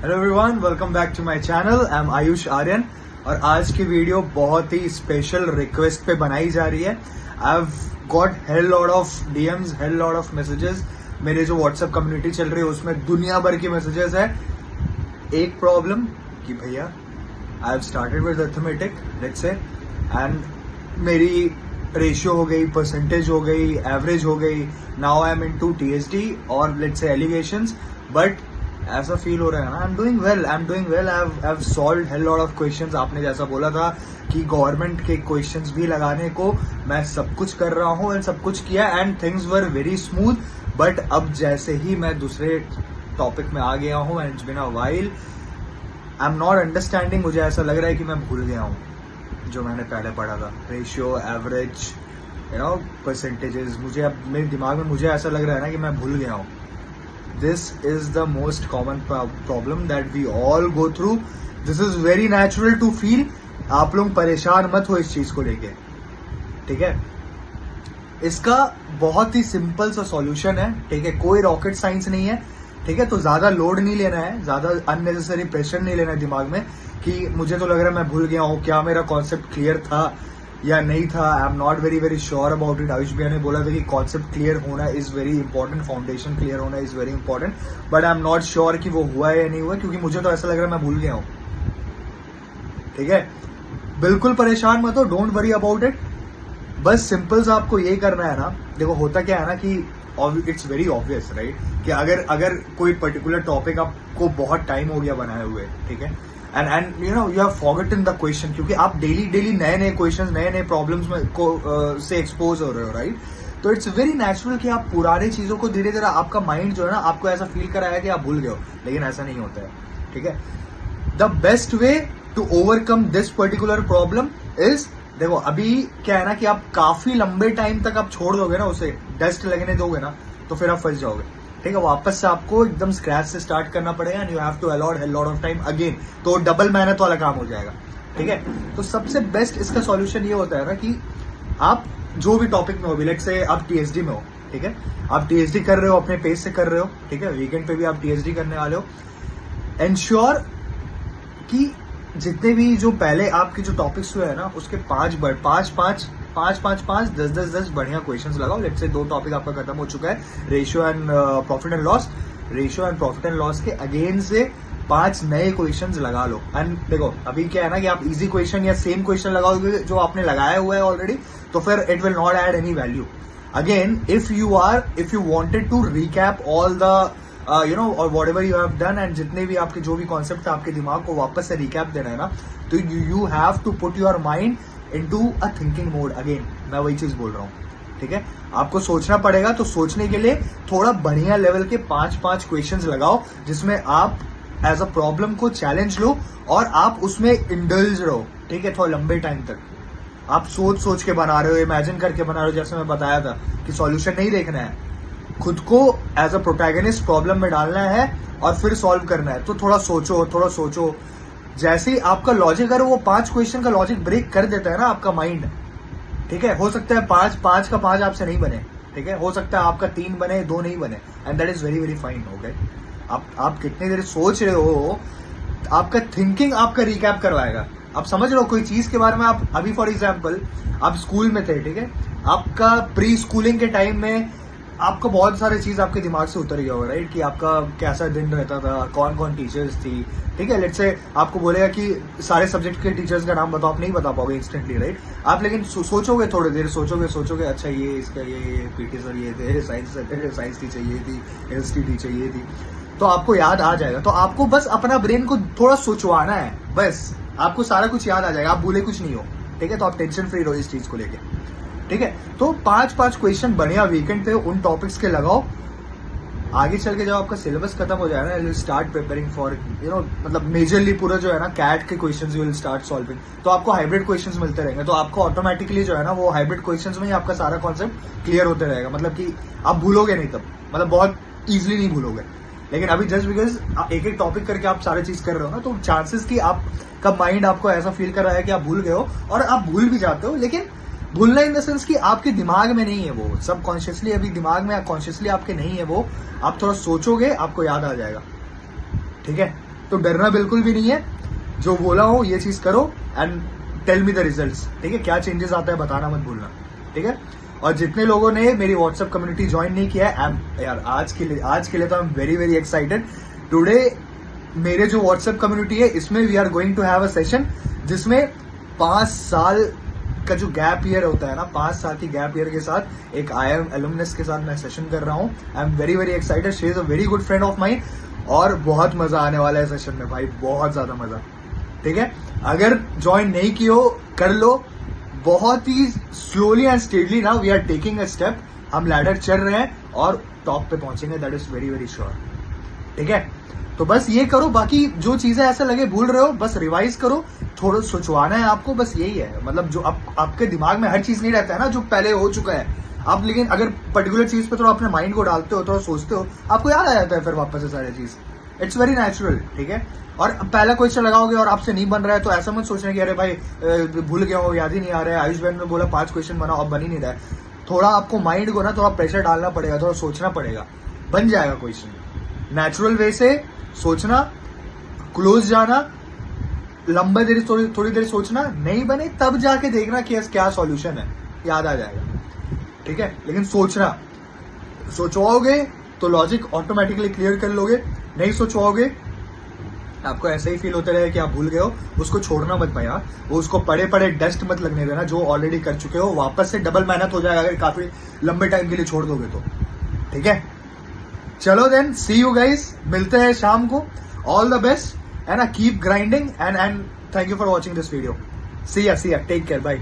Hello everyone, welcome back to my channel. I am Ayush Aryan और आज की वीडियो बहुत ही स्पेशल रिक्वेस्ट पे बनाई जा रही है। I have got hello lot of DMs, hello lot of messages. मेरे जो व्हाट्सएप कम्युनिटी चल रही है उसमें दुनिया भर की मैसेजेस है। एक प्रॉब्लम कि भैया I have started with arithmetic let's say, and मेरी रेशियो हो गई, परसेंटेज हो गई, एवरेज हो गई। Now I am into TSD और लेट्स से एलिगेशंस, बट ऐसा फील हो रहा है ना, I am doing well. I have solved hello lot of questions. आपने जैसा बोला था कि गवर्नमेंट के क्वेश्चंस भी लगाने को मैं सब कुछ कर रहा हूं एंड सब कुछ किया and things were very smooth. But अब जैसे ही मैं दूसरे टॉपिक में आ गया हूं and it's been a while, I am not understanding. मुझे ऐसा लग रहा है कि मैं भूल गया हूं जो मैंने पहले पढ़ा था, रेशियो, एवरेज, परसेंटेजेस। मुझे अब मेरे दिमाग में मुझे ऐसा लग रहा है ना कि मैं भूल गया हूं। This is the most common problem that we all go through. This is very natural to feel. आप लोग परेशान मत हो इस चीज को लेके, ठीक है। इसका बहुत ही सिंपल सा सॉल्यूशन है, ठीक है। कोई रॉकेट साइंस नहीं है, ठीक है। तो ज्यादा लोड नहीं लेना है, ज्यादा अननेसेसरी प्रेशर नहीं लेना है दिमाग में कि मुझे तो लग रहा है मैं भूल गया हूँ, क्या मेरा कॉन्सेप्ट क्लियर था या नहीं था। I am not very sure about it. Ayush भैया ने बोला था कि कॉन्सेप्ट क्लियर होना is very important, foundation clear होना is very important, but I am not sure कि वो हुआ है या नहीं हुआ, क्योंकि मुझे तो ऐसा लग रहा है मैं भूल गया हूं, ठीक है। बिल्कुल परेशान मत हो, डोंट वरी अबाउट इट। बस सिंपल सा आपको ये करना है ना। देखो होता क्या है ना कि इट्स वेरी ऑब्वियस राइट, कि अगर कोई पर्टिकुलर टॉपिक आपको बहुत टाइम हो गया बनाए हुए, ठीक है, and you have forgotten the question, क्योंकि आप डेली नए क्वेश्चंस, नए प्रॉब्लम्स में से एक्सपोज हो रहे हो राइट। तो इट्स वेरी नेचुरल कि आप पुरानी चीजों को धीरे धीरे, आपका माइंड जो है ना आपको ऐसा फील कराया कि आप भूल गए हो, लेकिन ऐसा नहीं होता है, ठीक है। The best way to overcome this particular problem is, देखो अभी क्या है ना कि आप काफी लंबे टाइम तक आप छोड़ दोगे ना, उसे डस्ट लगने दोगे ना, तो फिर आप फंस जाओगे, ठीक है। वापस से आपको एकदम स्क्रैच से स्टार्ट करना पड़ेगा and you have to allot hell lot of time again, तो डबल मेहनत वाला काम हो जाएगा, ठीक है। तो सबसे बेस्ट इसका सॉल्यूशन ये होता है ना कि आप जो भी टॉपिक में हो, लेट्स से आप टीएसडी में हो, ठीक है, आप टीएसडी कर रहे हो, अपने पेज से कर रहे हो, ठीक है, वीकेंड पे भी आप टीएसडी करने वाले हो। एंश्योर कि जितने भी जो पहले आपके जो टॉपिक्स हुए हैं ना उसके पांच 10 बढ़िया क्वेश्चंस लगाओ। लेट्स से 2 टॉपिक आपका खत्म हो चुका है, ratio and profit and loss. Ratio and profit and loss के अगेन से 5 नए क्वेश्चंस लगा लो। एंड देखो अभी क्या है ना कि आप इजी क्वेश्चन या सेम क्वेश्चन लगाओगे जो आपने लगाया हुआ है ऑलरेडी, तो फिर it will not add any value. Again if you wanted to recap all the और whatever you have done, and जितने भी आपके जो भी कॉन्सेप्ट है आपके दिमाग को वापस से रिकैप देना है ना, तो you have to put your mind into a thinking mode. Again मैं वही चीज बोल रहा हूँ, ठीक है। आपको सोचना पड़ेगा, तो सोचने के लिए थोड़ा बढ़िया लेवल के 5 क्वेश्चंस लगाओ, जिसमें आप एज अ प्रॉब्लम को चैलेंज लो और आप उसमें इंडल्ज रहो, ठीक है, थोड़ा लंबे टाइम तक। आप सोच के बना रहे हो, इमेजिन करके बना रहे हो, जैसे मैं बताया था कि सॉल्यूशन नहीं देखना है, खुद को एज अ प्रोटैगनिस्ट प्रॉब्लम में डालना है और फिर सॉल्व करना है। तो थोड़ा सोचो। जैसे ही आपका लॉजिक, अगर वो 5 क्वेश्चन का लॉजिक ब्रेक कर देता है ना आपका माइंड, ठीक है, हो सकता है 5 का 5 आपसे नहीं बने, ठीक है, हो सकता है आपका 3 बने, 2 नहीं बने, and that is very fine, okay. आप कितनी देर सोच रहे हो, आपका थिंकिंग आपका रिकैप करवाएगा। आप समझ रहे हो कोई चीज के बारे में, आप अभी फॉर एग्जाम्पल आप स्कूल में थे, ठीक है, आपका प्री स्कूलिंग के टाइम में आपको बहुत सारी चीज आपके दिमाग से उतर गया होगा राइट, कि आपका कैसा दिन रहता था, कौन कौन टीचर्स थी, ठीक है। लेट्स से आपको बोलेगा कि सारे सब्जेक्ट के टीचर्स का नाम बताओ, आप नहीं बता पाओगे इंस्टेंटली राइट। आप लेकिन सोचोगे, थोड़ी देर सोचोगे, अच्छा ये इसका ये पीटी सर ये थे, साइंस टीचर ये थी, हिस्ट्री टीचर ये थी, तो आपको याद आ जाएगा। तो आपको बस अपना ब्रेन को थोड़ा सोचवाना है, बस आपको सारा कुछ याद आ जाएगा, आप भूले कुछ नहीं हो, ठीक है। तो आप टेंशन फ्री रहो इस चीज को लेके, ठीक है। तो 5 क्वेश्चन बढ़िया वीकेंड पे उन टॉपिक्स के लगाओ। आगे चल के जब आपका सिलेबस खत्म हो जाएगा ना, you will start preparing for मतलब मेजरली पूरा जो है ना कैट के questions you will start solving. तो आपको हाइब्रिड क्वेश्चंस मिलते रहेंगे, तो आपको ऑटोमेटिकली जो है ना वो हाइब्रिड क्वेश्चंस में ही आपका सारा कॉन्सेप्ट क्लियर होते रहेगा। मतलब कि आप भूलोगे नहीं तब, मतलब बहुत इजिली नहीं भूलोगे। लेकिन अभी जस्ट बिकॉज एक टॉपिक करके आप सारी चीज कर रहे हो ना, तो चांसेस कि आपका माइंड आपको ऐसा फील कर रहा है कि आप भूल गए हो, और आप भूल भी जाते हो, लेकिन भूलना इन द सेंस कि आपके दिमाग में नहीं है वो, सब कॉन्शियसली अभी दिमाग में, कॉन्शियसली आपके नहीं है वो। आप थोड़ा सोचोगे, आपको याद आ जाएगा, ठीक है। तो डरना बिल्कुल भी नहीं है, जो बोला हो ये चीज करो and tell me the results, ठीक है। क्या चेंजेस आता है बताना मत भूलना, ठीक है। और जितने लोगों ने मेरी व्हाट्सएप कम्युनिटी ज्वाइन नहीं किया है, यार आज के लिए तो I am very very excited. Today मेरे जो व्हाट्सएप कम्युनिटी है इसमें we are going to have a session जिसमें 5 साल का जो गैप ईयर होता है ना, 5 साल की गैप ईयर के साथ एक IIM एलुमनस के साथ मैं सेशन कर रहा हूँ। आई am very very excited. She is a very good friend of mine और बहुत मजा आने वाला है सेशन में भाई, बहुत ज्यादा मजा, ठीक है। अगर ज्वाइन नहीं की हो कर लो, बहुत ही स्लोली एंड स्टेडली ना we are taking a step, हम लैडर चल रहे हैं और टॉप पे पहुंचेंगे, that is very very sure, ठीक है। तो बस ये करो, बाकी जो चीजें ऐसा लगे भूल रहे हो बस रिवाइज करो, थोड़ा सोचवाना है आपको, बस यही है। मतलब जो आपके दिमाग में हर चीज नहीं रहता है ना जो पहले हो चुका है आप, लेकिन अगर पर्टिकुलर चीज पे थोड़ा अपने माइंड को डालते हो, थोड़ा सोचते हो, आपको याद आ जाता है फिर वापस से सारी चीज। इट्स वेरी नेचुरल, ठीक है। और पहला क्वेश्चन लगाओगे और आपसे नहीं बन रहा है तो ऐसा मत सोचना कि अरे भाई भूल गया हो, याद ही नहीं आ रहा है। आयुष बहन ने बोला 5 क्वेश्चन बनाओ, अब बन ही नहीं रहा है। थोड़ा आपको माइंड को ना थोड़ा प्रेशर डालना पड़ेगा, थोड़ा सोचना पड़ेगा, बन जाएगा क्वेश्चन। नेचुरल वे से सोचना, क्लोज जाना, लंबे देर थोड़ी देर सोचना, नहीं बने तब जाके देखना कि क्या सॉल्यूशन है, याद आ जाएगा, ठीक है। लेकिन सोचना, सोचवाओगे तो लॉजिक ऑटोमेटिकली क्लियर कर लोगे, नहीं सोचवाओगे आपको ऐसा ही फील होता रहे कि आप भूल गए हो, उसको छोड़ना मत भैया, वो उसको पड़े पड़े डस्ट मत लगने देना, जो ऑलरेडी कर चुके हो वापस से डबल मेहनत हो जाएगा अगर काफी लंबे टाइम के लिए छोड़ दोगे तो, ठीक है। चलो देन, सी यू गाइस, मिलते हैं शाम को, all the best and keep grinding and thank you for watching this video, see ya take care, bye.